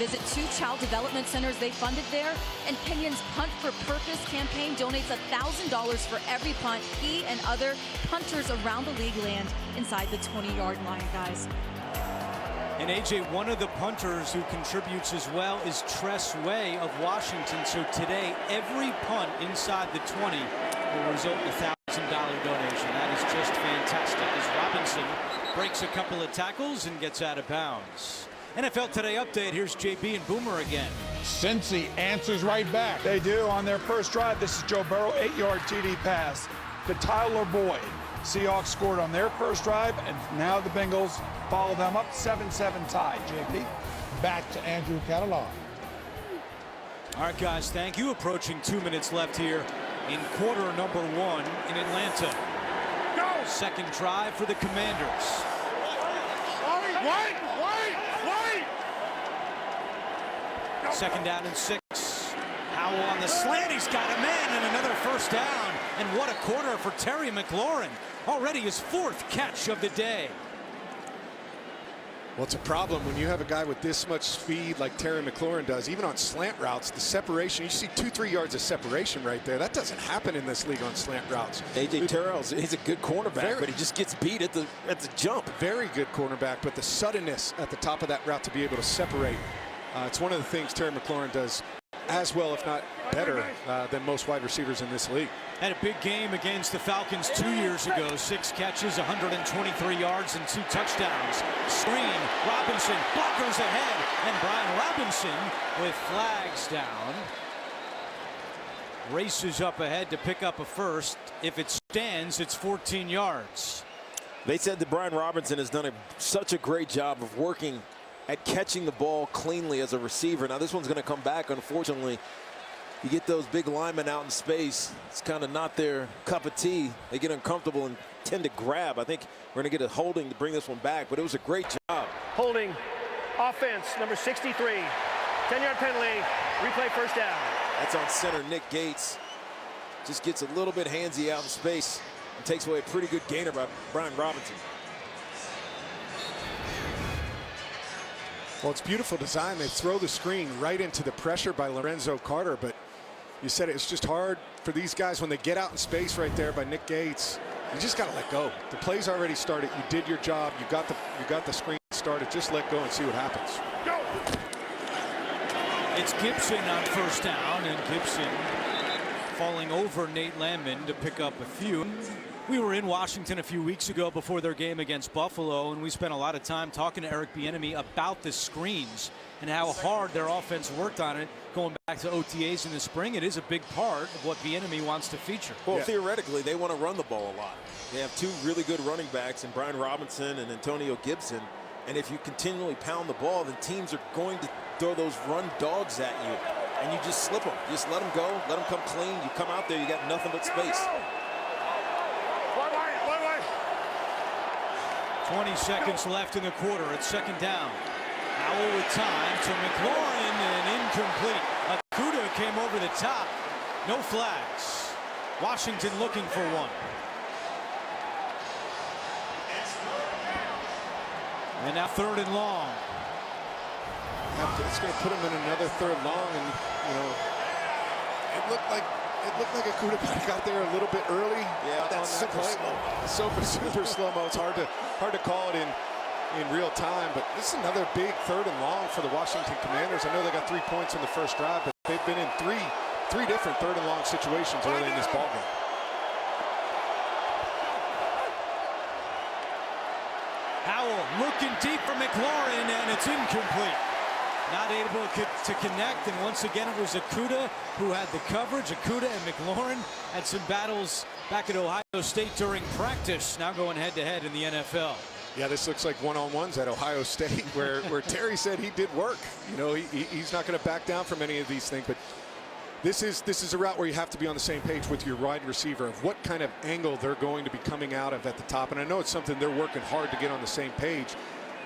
Visit 2 child development centers they funded there, and Pinion's Punt for Purpose campaign donates $1,000 for every punt he and other punters around the league land inside the 20-yard line, guys. And AJ, one of the punters who contributes as well is Tress Way of Washington. So today, every punt inside the 20 will result in a $1,000 donation. That is just fantastic as Robinson breaks a couple of tackles and gets out of bounds. NFL Today update. Here's JB and Boomer again. Cincy answers right back. They do on their first drive. This is Joe Burrow, 8-yard TD pass to Tyler Boyd. Seahawks scored on their first drive, and now the Bengals follow them up 7-7 tie. JP. Back to Andrew Catalan. All right, guys, thank you. Approaching 2 minutes left here in quarter number 1 in Atlanta. Go! Second drive for the Commanders. Wait! Second down and 6. Howell on the slant. He's got a man and another first down. And what a quarter for Terry McLaurin. Already his 4th catch of the day. Well, it's a problem when you have a guy with this much speed like Terry McLaurin does. Even on slant routes, the separation, you see 2-3 yards of separation right there. That doesn't happen in this league on slant routes. A.J. Terrell's, he's a good cornerback, but he just gets beat at the jump. Very good cornerback, but the suddenness at the top of that route to be able to separate. It's one of the things Terry McLaurin does as well, if not better, than most wide receivers in this league. Had a big game against the Falcons 2 years ago. 6 catches, 123 yards, and 2 touchdowns. Screen, Robinson, blockers ahead, and Brian Robinson with flags down. Races up ahead to pick up a first. If it stands, it's 14 yards. They said that Brian Robinson has done such a great job of working at catching the ball cleanly as a receiver. Now this one's going to come back, unfortunately. You get those big linemen out in space, it's kind of not their cup of tea. They get uncomfortable and tend to grab. I think we're going to get a holding to bring this one back, but it was a great job. Holding, offense, number 63, 10-yard penalty, replay first down. That's on center. Nick Gates just gets a little bit handsy out in space and takes away a pretty good gainer by Brian Robinson. Well, it's beautiful design. They throw the screen right into the pressure by Lorenzo Carter, but you said it's just hard for these guys when they get out in space right there by Nick Gates. You just got to let go. The play's already started. You did your job. You got the screen started. Just let go and see what happens. Go! It's Gibson on first down, and Gibson falling over Nate Landman to pick up a few. We were in Washington a few weeks ago before their game against Buffalo, and we spent a lot of time talking to Eric Bieniemy about the screens and how hard their offense worked on it going back to OTAs in the spring. It is a big part of what Bieniemy wants to feature. Well, theoretically, they want to run the ball a lot. They have 2 really good running backs in Brian Robinson and Antonio Gibson, and if you continually pound the ball, then teams are going to throw those run dogs at you, and you just slip them. Just let them go, let them come clean. You come out there, you got nothing but space. 20 seconds left in the quarter. It's second down. Howell with time to McLaurin, and incomplete. Okudah came over the top. No flags. Washington looking for one. And now 3rd and long. It's going to put him in another 3rd long, and you know, it looked like Okudah got there a little bit early. Yeah, that's super slow. Super slow-mo. It's hard to call it in real time, but this is another big 3rd and long for the Washington Commanders. I know they got 3 points in the first drive, but they've been in three different 3rd and long situations early in this ballgame. Howell looking deep for McLaurin, and it's incomplete. Not able to connect, and once again it was Okudah who had the coverage. Okudah and McLaurin had some battles back at Ohio State during practice, now going head-to-head in the NFL. Yeah, this looks like one-on-ones at Ohio State where Terry said he did work. You know, he's not going to back down from any of these things, but this is a route where you have to be on the same page with your wide receiver of what kind of angle they're going to be coming out of at the top. And I know it's something they're working hard to get on the same page.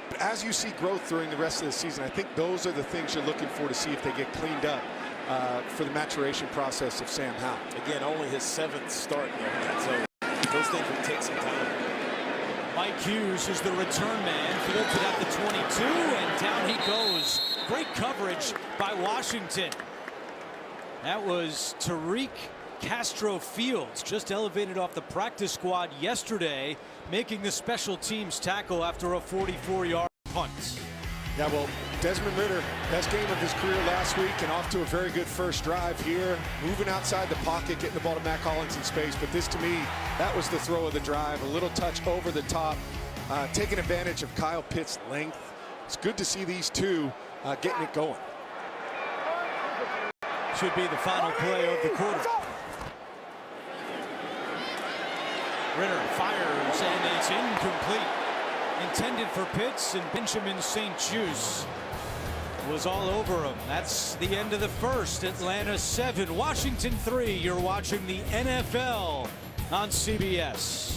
But as you see growth during the rest of the season, I think those are the things you're looking for to see if they get cleaned up for the maturation process of Sam Howell. Again, only his 7th start there, so those things will take some time. Mike Hughes is the return man, fielded at the 22, and down he goes Great coverage by Washington. That was Tariq Castro-Fields, just elevated off the practice squad yesterday, making the special teams tackle after a 44-yard punt. Yeah, well, Desmond Ridder, best game of his career last week and off to a very good first drive here. Moving outside the pocket, getting the ball to Mack Hollins in space. But this, to me, that was the throw of the drive. A little touch over the top, taking advantage of Kyle Pitts' length. It's good to see these two getting it going. Should be the final play of the quarter. Ridder fires, and it's incomplete. Intended for Pitts, and Benjamin St-Juste was all over him. That's the end of the first. Atlanta 7, Washington 3. You're watching the NFL on CBS.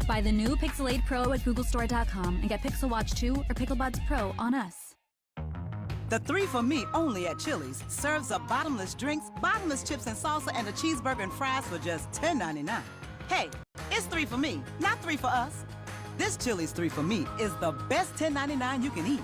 Buy the new Pixel 8 Pro at googlestore.com and get Pixel Watch 2 or Pixelbuds Pro on us. The 3 for Me only at Chili's serves up bottomless drinks, bottomless chips and salsa, and a cheeseburger and fries for just $10.99. Hey, it's 3 for me, not 3 for us. This Chili's 3 for Me is the best $10.99 you can eat.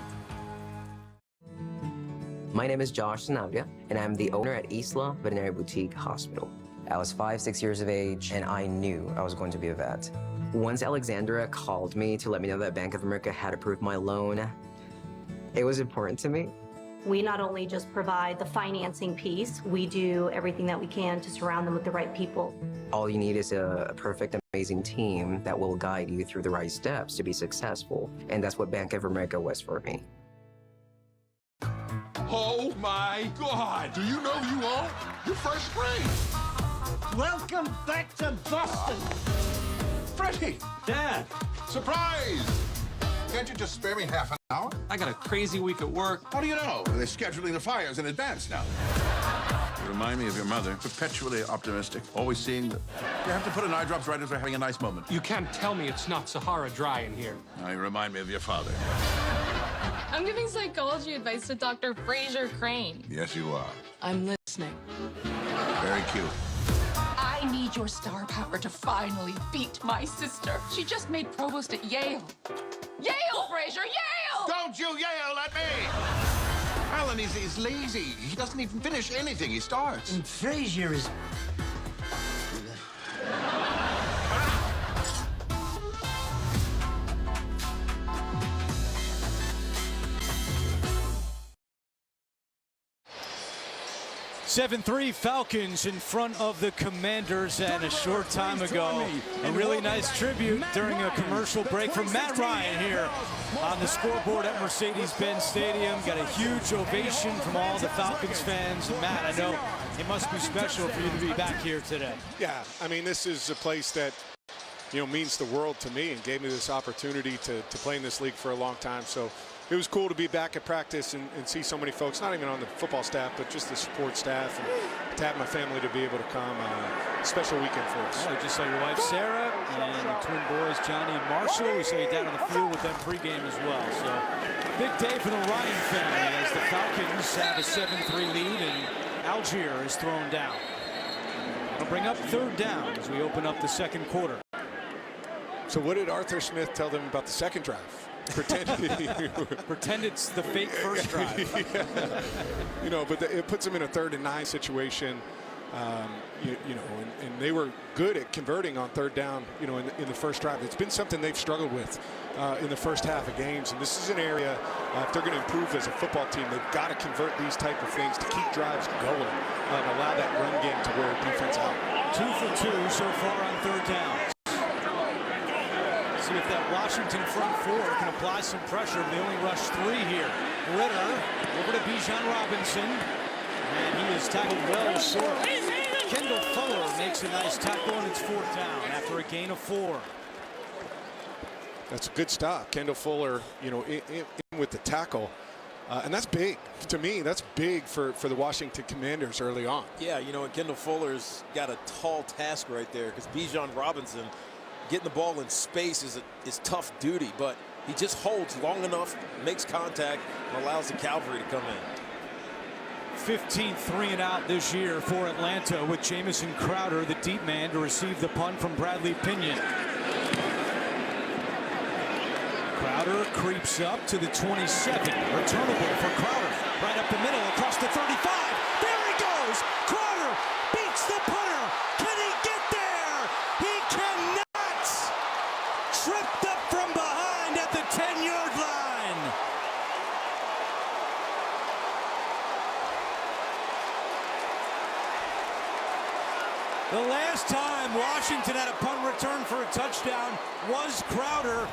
My name is Josh Sanabria, and I'm the owner at Isla Veterinary Boutique Hospital. I was 5-6 years of age, and I knew I was going to be a vet. Once Alexandra called me to let me know that Bank of America had approved my loan, it was important to me. We not only just provide the financing piece, we do everything that we can to surround them with the right people. All you need is a perfect, amazing team that will guide you through the right steps to be successful. And that's what Bank of America was for me. Oh my God! Do you know who you are? You're first grade. Welcome back to Boston. Freddie! Dad! Surprise! Can't you just spare me half an hour? I got a crazy week at work. How do you know? They're scheduling the fires in advance now. You remind me of your mother. Perpetually optimistic. Always seeing that you have to put in eye drops right as we're having a nice moment. You can't tell me it's not Sahara Dry in here. Now you remind me of your father. I'm giving psychology advice to Dr. Fraser Crane. Yes, you are. I'm listening. Very cute. I need your star power to finally beat my sister. She just made provost at Yale. Yale, Fraser, Yale! Don't you yell at me! Alan, he's lazy. He doesn't even finish anything he starts. And Frazier is... (7-3) Falcons in front of the Commanders, and a short time ago, a really nice tribute during a commercial break from Matt Ryan here on the scoreboard at Mercedes-Benz Stadium. Got a huge ovation from all the Falcons fans. And Matt, I know it must be special for you to be back here today. Yeah, I mean, this is a place that, you know, means the world to me and gave me this opportunity to play in this league for a long time. So it was cool to be back at practice and see so many folks, not even on the football staff, but just the support staff, and to have my family to be able to come. Special weekend for us. I just saw your wife Sarah and the twin boys Johnny and Marshall. We saw you down on the field with them pregame as well. So big day for the Ryan family as the Falcons have a 7-3 lead and Algier is thrown down. It'll bring up third down as we open up the second quarter. So what did Arthur Smith tell them about the second drive? Pretend it's the fake first drive. Yeah. You know, but it puts them in a 3rd and 9 situation. You know, and they were good at converting on 3rd down, you know, in the first drive. It's been something they've struggled with in the first half of games. And this is an area, if they're going to improve as a football team, they've got to convert these type of things to keep drives going and allow that run game to wear defense out. 2 for 2 so far on 3rd down. See if that Washington front 4 can apply some pressure. They only rush 3 here. Ridder over to Bijan Robinson, and he is tackled well short. Kendall Fuller makes a nice tackle, and it's 4th down after a gain of 4. That's a good stop. Kendall Fuller, you know, in with the tackle. And that's big. To me, that's big for the Washington Commanders early on. Yeah, you know, and Kendall Fuller's got a tall task right there because Bijan Robinson getting the ball in space is tough duty, but He just holds long enough, makes contact, and allows the cavalry to come in. 15 3-and-out this year for Atlanta, with Jamison Crowder, the deep man, to receive the punt from Bradley Pinion. Crowder creeps up to the 27. Returnable for Crowder. Right up the middle, across the 35. There he goes! Crowder beats the punter. Can he get there? He cannot! Tripped up from behind at the 10-yard line. The last time Washington had a punt return for a touchdown was Crowder.